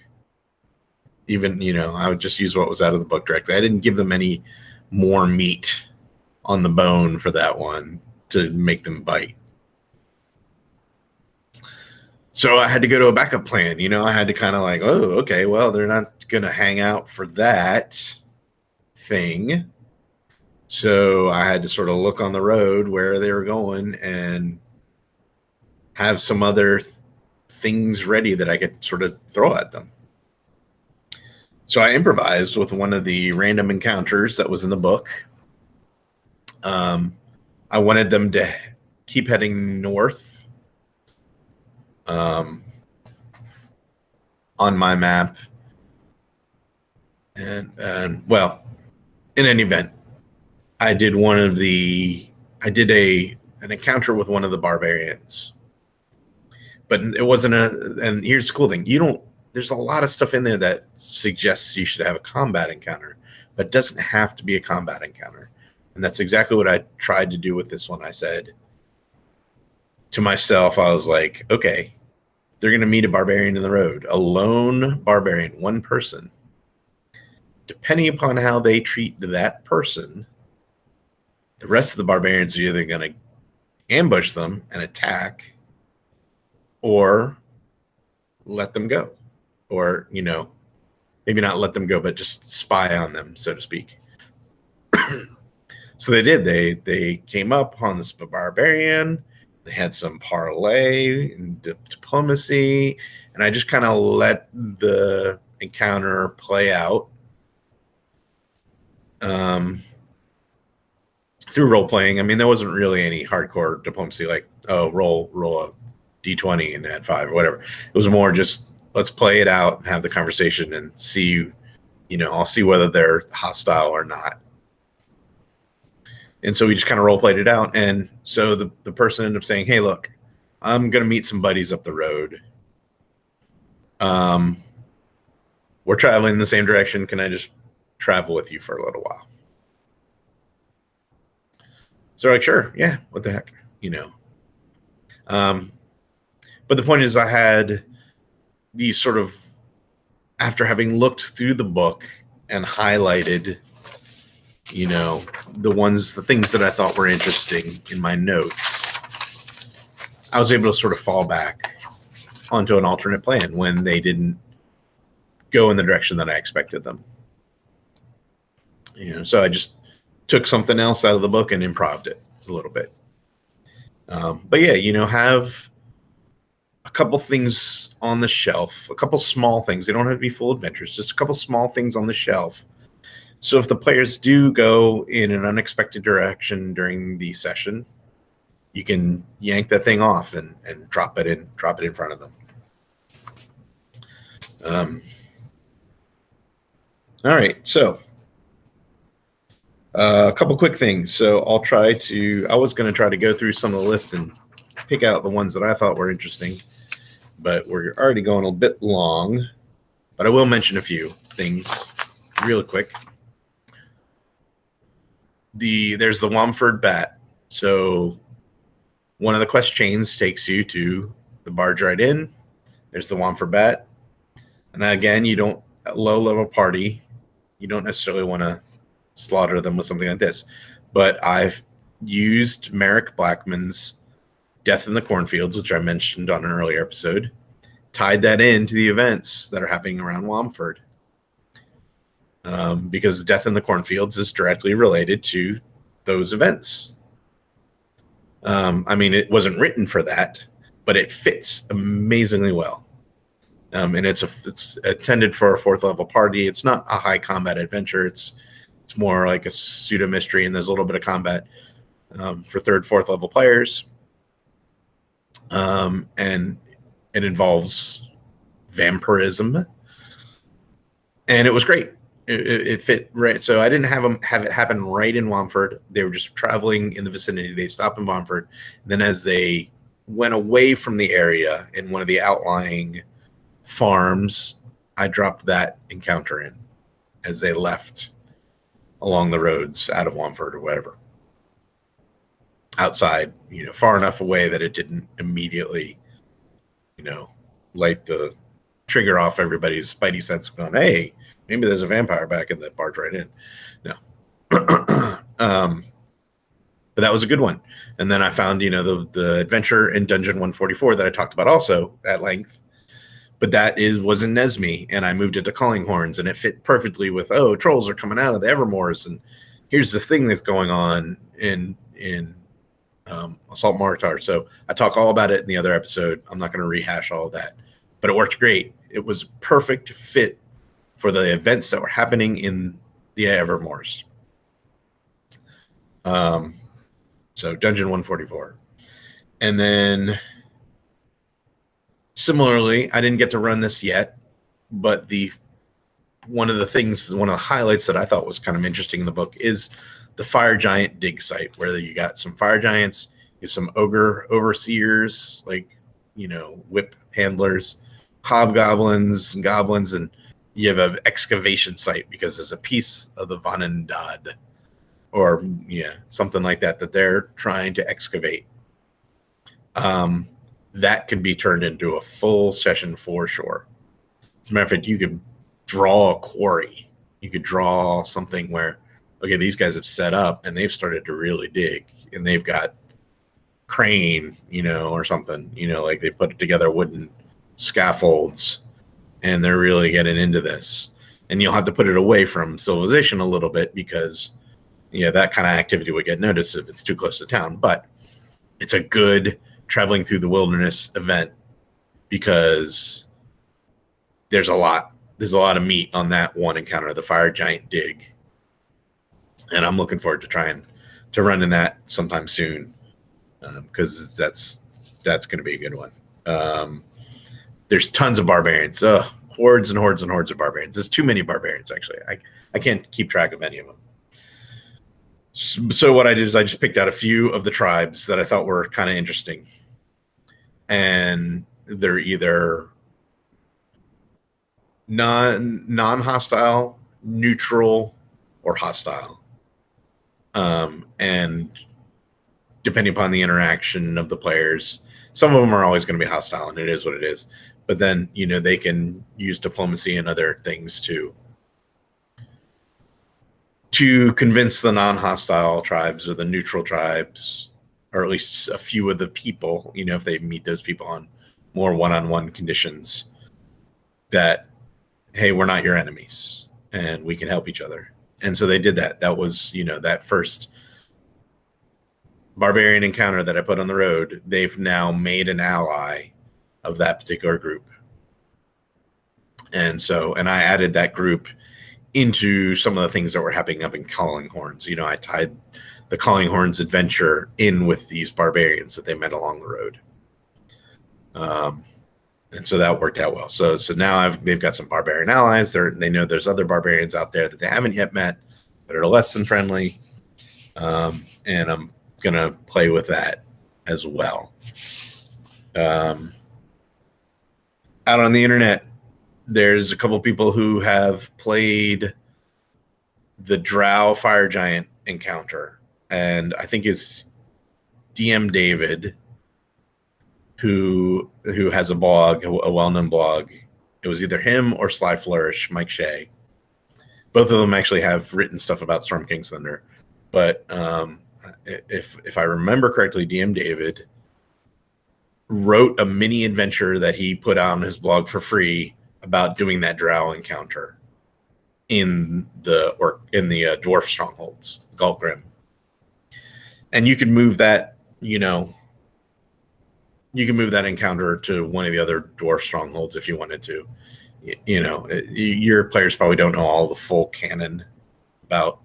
Even, I would just use what was out of the book directly. I didn't give them any more meat on the bone for that one to make them bite. So I had to go to a backup plan. I had to kind of like, oh, okay, well, they're not going to hang out for that thing. So I had to sort of look on the road where they were going and have some other things ready that I could sort of throw at them. So I improvised with one of the random encounters that was in the book. I wanted them to keep heading north on my map. And well, in any event, I did an encounter with one of the barbarians. But it wasn't and here's the cool thing. There's a lot of stuff in there that suggests you should have a combat encounter, but it doesn't have to be a combat encounter. And that's exactly what I tried to do with this one. I said to myself, I was like, okay, they're going to meet a barbarian in the road, a lone barbarian, one person. Depending upon how they treat that person, the rest of the barbarians are either going to ambush them and attack or let them go. Or, maybe not let them go, but just spy on them, so to speak. So they did. They came up on this barbarian. They had some parlay and diplomacy, and I just kind of let the encounter play out through role playing. I mean, there wasn't really any hardcore diplomacy, like roll a d20 and add 5 or whatever. It was more just let's play it out and have the conversation and see. I'll see whether they're hostile or not. And so we just kind of role played it out. And so the person ended up saying, hey, look, I'm going to meet some buddies up the road. We're traveling in the same direction. Can I just travel with you for a little while? So like, sure. Yeah. What the heck? But the point is I had these sort of, after having looked through the book and highlighted the things that I thought were interesting in my notes, I was able to sort of fall back onto an alternate plan when they didn't go in the direction that I expected them. So I just took something else out of the book and improved it a little bit. But yeah, have a couple things on the shelf, a couple small things. They don't have to be full adventures, just a couple small things on the shelf. So if the players do go in an unexpected direction during the session, you can yank that thing off and drop it in front of them. All right, so a couple quick things. So I was going to try to go through some of the list and pick out the ones that I thought were interesting, but we're already going a bit long. But I will mention a few things real quick. There's the Womford bat. So one of the quest chains takes you to the barge right in. There's the Womford bat. And again, low level party, you don't necessarily want to slaughter them with something like this. But I've used Merrick Blackman's Death in the Cornfields, which I mentioned on an earlier episode, tied that into the events that are happening around Womford. because Death in the Cornfields is directly related to those events. I mean, it wasn't written for that, but it fits amazingly well. And it's intended for a 4th level party. It's not a high combat adventure. It's more like a pseudo mystery, and there's a little bit of combat for 3rd, 4th level players. And it involves vampirism, and it was great. It fit right. So I didn't have it happen right in Womford. They were just traveling in the vicinity. They stopped in Womford. And then as they went away from the area in one of the outlying farms, I dropped that encounter in as they left along the roads out of Womford or whatever. Outside, far enough away that it didn't immediately, light the trigger off everybody's spidey sense going, hey, maybe there's a vampire back in that barge right in. No. But that was a good one. And then I found, the adventure in Dungeon 144 that I talked about also at length. But that was in Nesme, and I moved it to Calling Horns, and it fit perfectly with, trolls are coming out of the Evermoors, and here's the thing that's going on in Assault Mortar. So I talk all about it in the other episode. I'm not going to rehash all of that, but it worked great. It was perfect fit for the events that were happening in the Evermoors. So Dungeon 144. And then similarly, I didn't get to run this yet, but one of the highlights that I thought was kind of interesting in the book is the fire giant dig site, where you got some fire giants, you have some ogre overseers, like, whip handlers, hobgoblins and goblins, and you have an excavation site because there's a piece of the Vanendad or something like that they're trying to excavate. That could be turned into a full session for sure. As a matter of fact, you could draw a quarry. You could draw something where, okay, these guys have set up and they've started to really dig, and they've got crane, or something, like they put together wooden scaffolds and they're really getting into this. And you'll have to put it away from civilization a little bit because, that kind of activity would get noticed if it's too close to town. But it's a good traveling through the wilderness event because there's a lot of meat on that one encounter, the fire giant dig. And I'm looking forward to trying to run in that sometime soon because that's going to be a good one. There's tons of barbarians, hordes and hordes and hordes of barbarians. There's too many barbarians, actually. I can't keep track of any of them. So what I did is I just picked out a few of the tribes that I thought were kind of interesting. And they're either non-hostile, neutral, or hostile. And depending upon the interaction of the players, some of them are always going to be hostile, and it is what it is. But then, they can use diplomacy and other things to convince the non-hostile tribes or the neutral tribes, or at least a few of the people, if they meet those people on more one-on-one conditions, that, hey, we're not your enemies and we can help each other. And so they did that. That was, that first barbarian encounter that I put on the road. They've now made an ally of that particular group. And I added that group into some of the things that were happening up in Calling Horns. I tied the Calling Horns adventure in with these barbarians that they met along the road. And so that worked out well. So now they've got some barbarian allies. They know there's other barbarians out there that they haven't yet met that are less than friendly. And I'm going to play with that as well. Out on the internet, there's a couple people who have played the Drow fire giant encounter, and I think it's DM David who has a blog, a well-known blog. It was either him or Sly Flourish, Mike Shea. Both of them actually have written stuff about Storm King's Thunder, but if I remember correctly, DM David wrote a mini adventure that he put out on his blog for free about doing that Drow encounter. in the dwarf strongholds, Galtgrim. And you can move that, you can move that encounter to one of the other dwarf strongholds if you wanted to. Your players probably don't know all the full canon about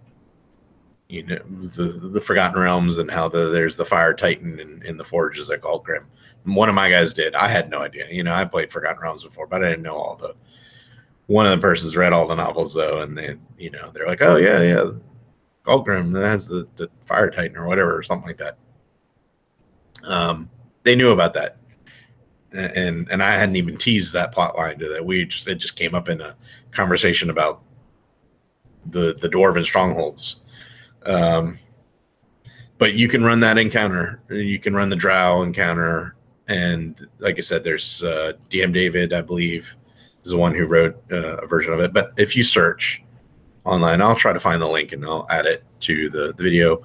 the Forgotten Realms and how there's the Fire Titan in the forges at Galtgrim. One of my guys did. I had no idea. I played Forgotten Realms before, but I didn't know all the. One of the persons read all the novels though, and they're like, oh yeah, Galtgrim has the Fire Titan or whatever, or something like that. They knew about that, and I hadn't even teased that plot line to that. It just came up in a conversation about the dwarven strongholds. But you can run that encounter. You can run the Drow encounter, and like I said, there's DM David, I believe, is the one who wrote a version of it. But if you search online, I'll try to find the link and I'll add it to the video.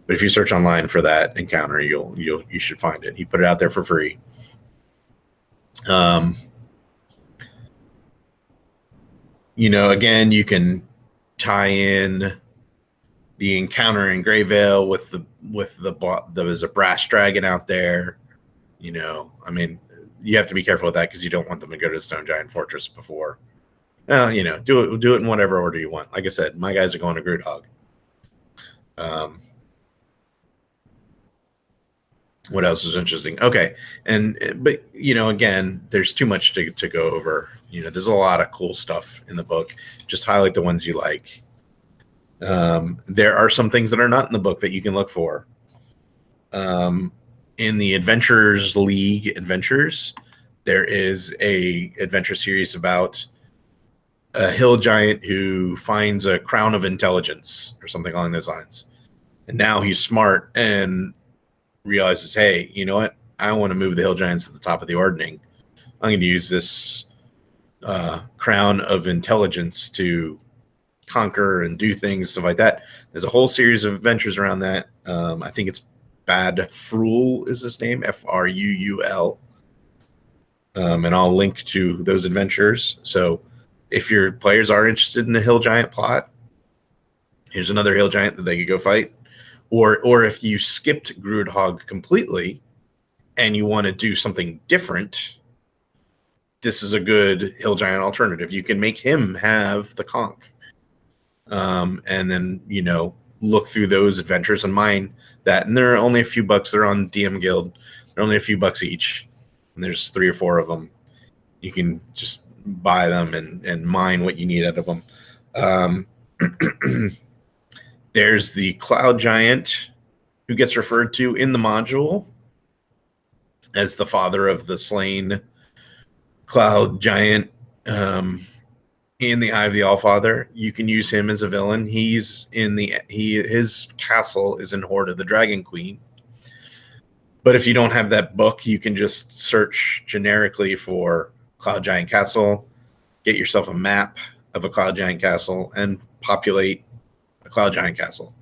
But if you search online for that encounter, you should find it. He put it out there for free. Again, you can tie in the encounter in Greyvale there's a brass dragon out there. You have to be careful with that because you don't want them to go to the Stone Giant Fortress before. Do it in whatever order you want. Like I said, my guys are going to Groodhog. What else is interesting? Okay, but again, there's too much to go over. There's a lot of cool stuff in the book. Just highlight the ones you like. There are some things that are not in the book that you can look for. In the Adventurers League Adventures, there is a adventure series about a hill giant who finds a crown of intelligence or something along those lines. And now he's smart and realizes, hey, you know what? I want to move the hill giants to the top of the ordning. I'm going to use this crown of intelligence to conquer and do things, stuff like that. There's a whole series of adventures around that. I think it's Bad Fruul is his name, Fruul. And I'll link to those adventures. So if your players are interested in the hill giant plot, here's another hill giant that they could go fight. Or if you skipped Groodhog completely and you want to do something different, this is a good hill giant alternative. You can make him have the conch. And then, look through those adventures and mine that. And there are only a few bucks. They're on DM Guild. They're only a few bucks each. And there's 3 or 4 of them. You can just buy them and mine what you need out of them. There's the Cloud Giant, who gets referred to in the module as the father of the slain Cloud Giant in the Eye of the Allfather. You can use him as a villain. His castle is in Horde of the Dragon Queen. But if you don't have that book, you can just search generically for Cloud Giant Castle, get yourself a map of a Cloud Giant Castle, and populate a Cloud Giant Castle,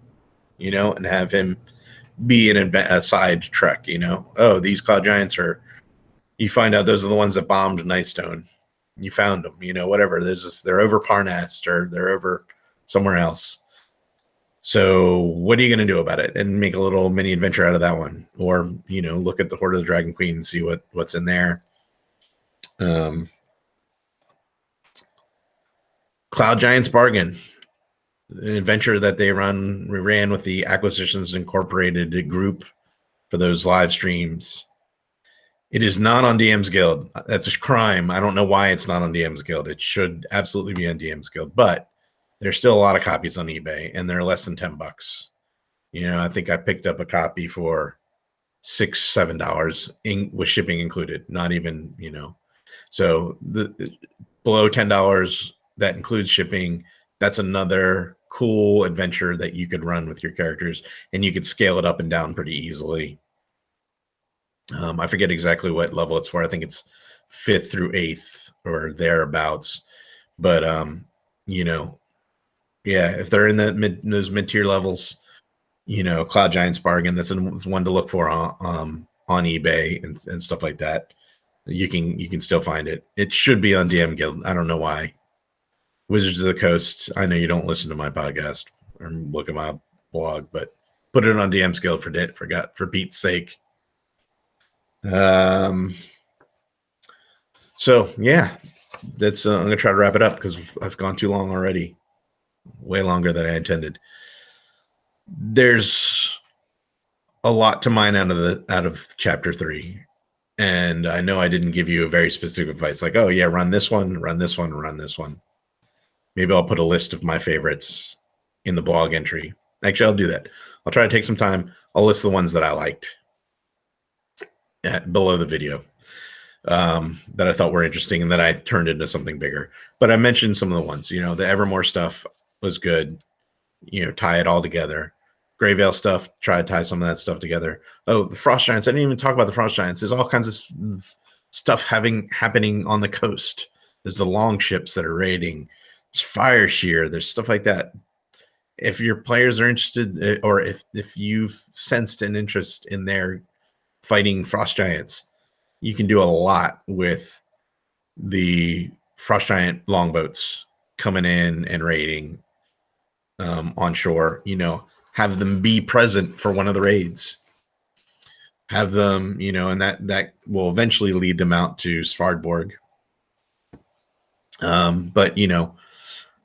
and have him be a side trek, Oh, these Cloud Giants you find out those are the ones that bombed Nightstone. You found them, whatever. They're over Parnast or they're over somewhere else. So what are you going to do about it? And make a little mini adventure out of that one. Or, look at the Horde of the Dragon Queen and see what's in there. Cloud Giants Bargain. An adventure that we ran with the Acquisitions Incorporated group for those live streams. It is not on DM's Guild. That's a crime. I don't know why it's not on DM's Guild. It should absolutely be on DM's Guild, but there's still a lot of copies on eBay, and they're less than $10. I think I picked up a copy for $6-7 with shipping included. Not even, So the below $10 that includes shipping. That's another cool adventure that you could run with your characters, and you could scale it up and down pretty easily. I forget exactly what level it's for. I think it's 5th through 8th or thereabouts. But if they're in those mid-tier levels, Cloud Giants Bargain, that's one to look for on eBay and stuff like that. You can still find it. It should be on DM Guild. I don't know why Wizards of the Coast. I know you don't listen to my podcast or look at my blog, but put it on DM Guild for Pete's sake. So yeah, that's I'm gonna try to wrap it up because I've gone too long already, way longer than I intended. There's a lot to mine out of chapter 3, and I know I didn't give you a very specific advice, like, oh yeah, run this one, run this one, run this one. Maybe I'll put a list of my favorites in the blog entry. Actually, I'll do that. I'll try to take some time. I'll list the ones that I liked below the video that I thought were interesting and that I turned into something bigger. But I mentioned some of the ones. The Evermoors stuff was good. Tie it all together. Greyvale stuff, try to tie some of that stuff together. Oh, the Frost Giants. I didn't even talk about the Frost Giants. There's all kinds of stuff happening on the coast. There's the long ships that are raiding. There's fire shear. There's stuff like that. If your players are interested, or if you've sensed an interest in their fighting Frost Giants, you can do a lot with the Frost Giant longboats coming in and raiding on shore. Have them be present for one of the raids. Have them, and that will eventually lead them out to Svardborg. But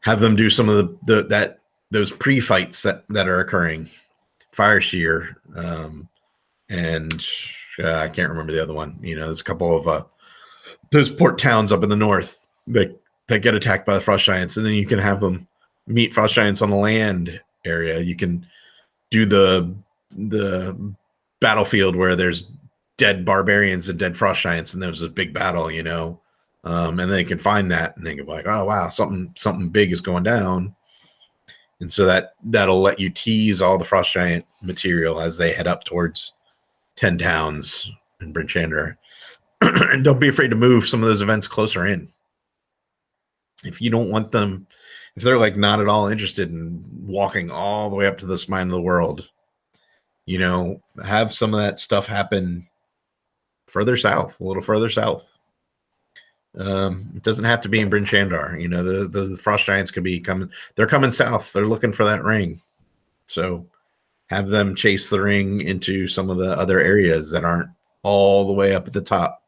have them do some of those pre-fights that are occurring. Fire shear, and I can't remember the other one. There's a couple of those port towns up in the north that get attacked by the Frost Giants, and then you can have them meet Frost Giants on the land area. You can do the battlefield where there's dead Barbarians and dead Frost Giants, and there's this big battle, and they can find that and they can be like, oh wow, something big is going down. And so that'll let you tease all the Frost Giant material as they head up towards 10 towns in Bryn Chandra. And don't be afraid to move some of those events closer in. If you don't want them, if they're like not at all interested in walking all the way up to the spine of the world, have some of that stuff happen further south, a little further south. It doesn't have to be in Bryn Chandra. The Frost Giants could be coming. They're coming south. They're looking for that ring. So have them chase the ring into some of the other areas that aren't all the way up at the top.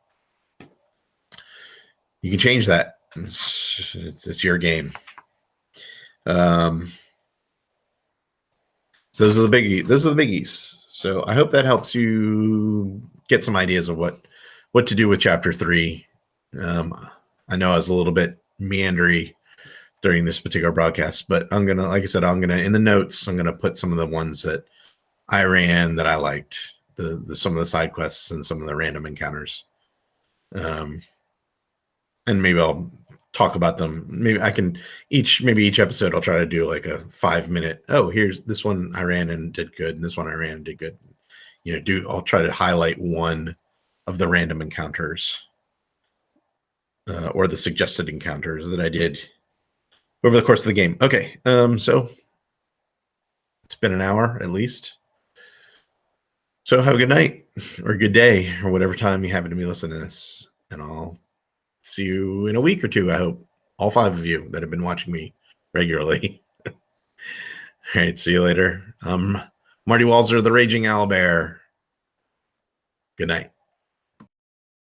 You can change that. It's your game. So those are the biggies. So I hope that helps you get some ideas of what to do with chapter 3. I know I was a little bit meandery during this particular broadcast, but I'm gonna, like I said, in the notes, I'm gonna put some of the ones that I ran that I liked, some of the side quests and some of the random encounters. And maybe I'll talk about them. Maybe I can each episode I'll try to do like a 5-minute. Oh, here's this one I ran and did good, and this one I ran and did good. I'll try to highlight one of the random encounters. Or the suggested encounters that I did over the course of the game. Okay, so it's been an hour at least. So have a good night or good day or whatever time you happen to be listening to this. And I'll see you in a week or two, I hope. All 5 of you that have been watching me regularly. All right, see you later. Marty Walzer, the Raging Owlbear. Good night.